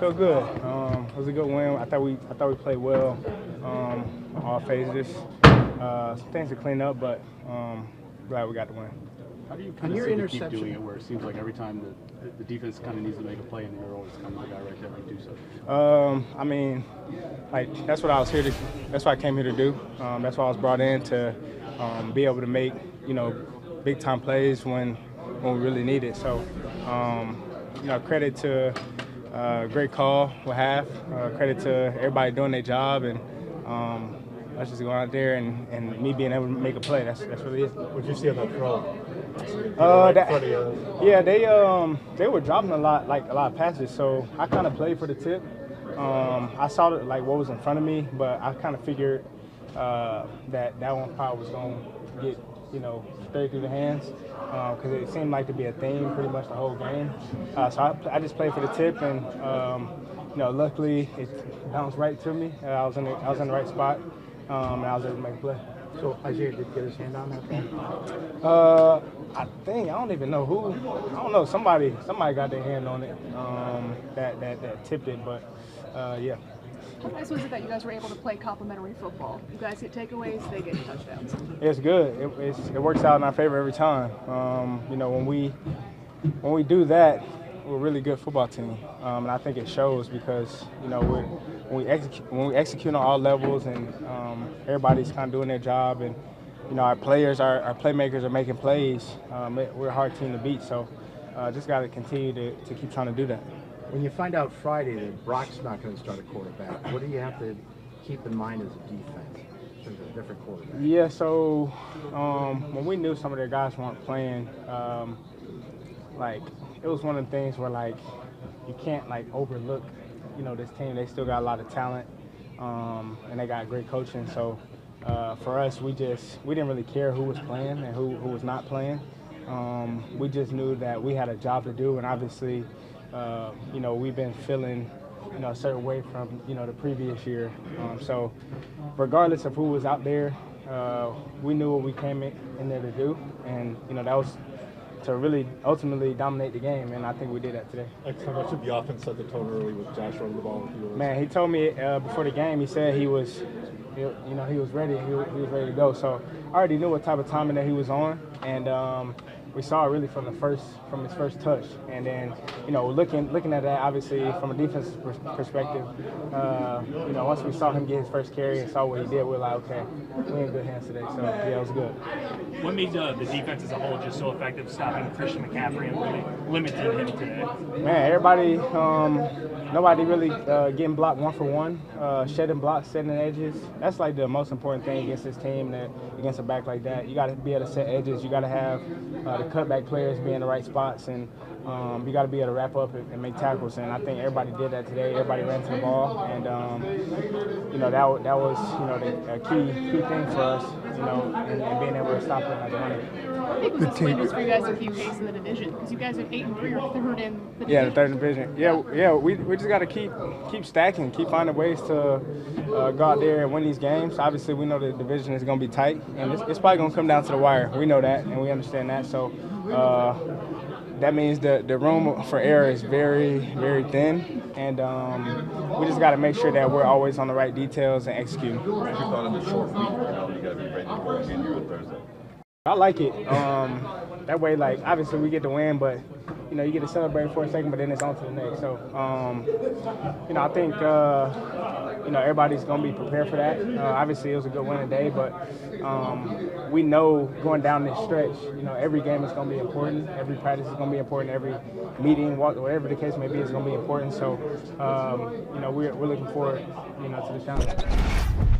Feel good. It was a good win. I thought we played well on all phases. Some things to clean up, but glad we got the win. How do you kind of keep doing it where it seems like every time the defense kind of needs to make a play and you're always kind of the guy right there to do so? I mean, like that's what I was here to. That's what I came here to do. That's why I was brought in to be able to make big time plays when we really need it. So credit to. Great call with half. Credit to everybody doing their job, and let's just go out there and me being able to make a play. That's really it. What did you see on that throw? They were dropping a lot of passes, so I kind of played for the tip. I saw what was in front of me, but I kind of figured that one probably was going to get straight through the hands because it seemed like to be a theme pretty much the whole game. So I just played for the tip, and luckily it bounced right to me. I was in the right spot, and I was able to make a play. So Isaiah did get his hand on that ball? I don't even know who. I don't know. Somebody got their hand on it that tipped it, but yeah. How nice was it that you guys were able to play complementary football? You guys get takeaways, they get touchdowns. It's good. It works out in our favor every time. When we do that, we're a really good football team, and I think it shows because when we execute on all levels and everybody's kind of doing their job, and our players, our playmakers are making plays. We're a hard team to beat, so just got to continue to keep trying to do that. When you find out Friday that Brock's not going to start a quarterback, what do you have to keep in mind as a defense in terms of a different quarterback? Yeah, so when we knew some of their guys weren't playing, it was one of the things where you can't overlook this team. They still got a lot of talent, and they got great coaching. So for us, we didn't really care who was playing and who was not playing. We just knew that we had a job to do, and obviously. We've been feeling, a certain way from, the previous year. So regardless of who was out there, we knew what we came in there to do. And, that was to really ultimately dominate the game. And I think we did that today. How much of the offense set the tone early with Josh running the ball with yours? Man, he told me before the game, he said he was ready. He was ready to go. So I already knew what type of timing that he was on. And, we saw it really from his first touch, and then looking at that obviously from a defensive perspective, once we saw him get his first carry and saw what he did, we were like, okay, we're in good hands today. So yeah, it was good. What made the defense as a whole just so effective stopping Christian McCaffrey and really limiting him today? Man, everybody, nobody really getting blocked one for one, shedding blocks, setting edges. That's the most important thing against this team, against a back like that. You got to be able to set edges. You got to have the cutback players be in the right spots, and you got to be able to wrap up and make tackles. And I think everybody did that today. Everybody ran to the ball, and that was a key thing for us, and being able to stop it like running. How big was this win just for you guys to keep pace in the division? Because you guys are 8-3 or third in the division. Yeah, the third division. Yeah. We just got to keep stacking, keep finding ways to go out there and win these games. Obviously, we know the division is going to be tight, and it's probably going to come down to the wire. We know that, and we understand that. So that means the room for error is very, very thin, and we just got to make sure that we're always on the right details and executing. You thought in the short week, you got to be ready to go again here on Thursday. I like it. That way, obviously we get the win, but you get to celebrate for a second, but then it's on to the next. So, I think everybody's gonna be prepared for that. Obviously, it was a good win today, but we know going down this stretch, every game is gonna be important. Every practice is gonna be important. Every meeting, whatever the case may be, is gonna be important. So, we're looking forward, to the challenge.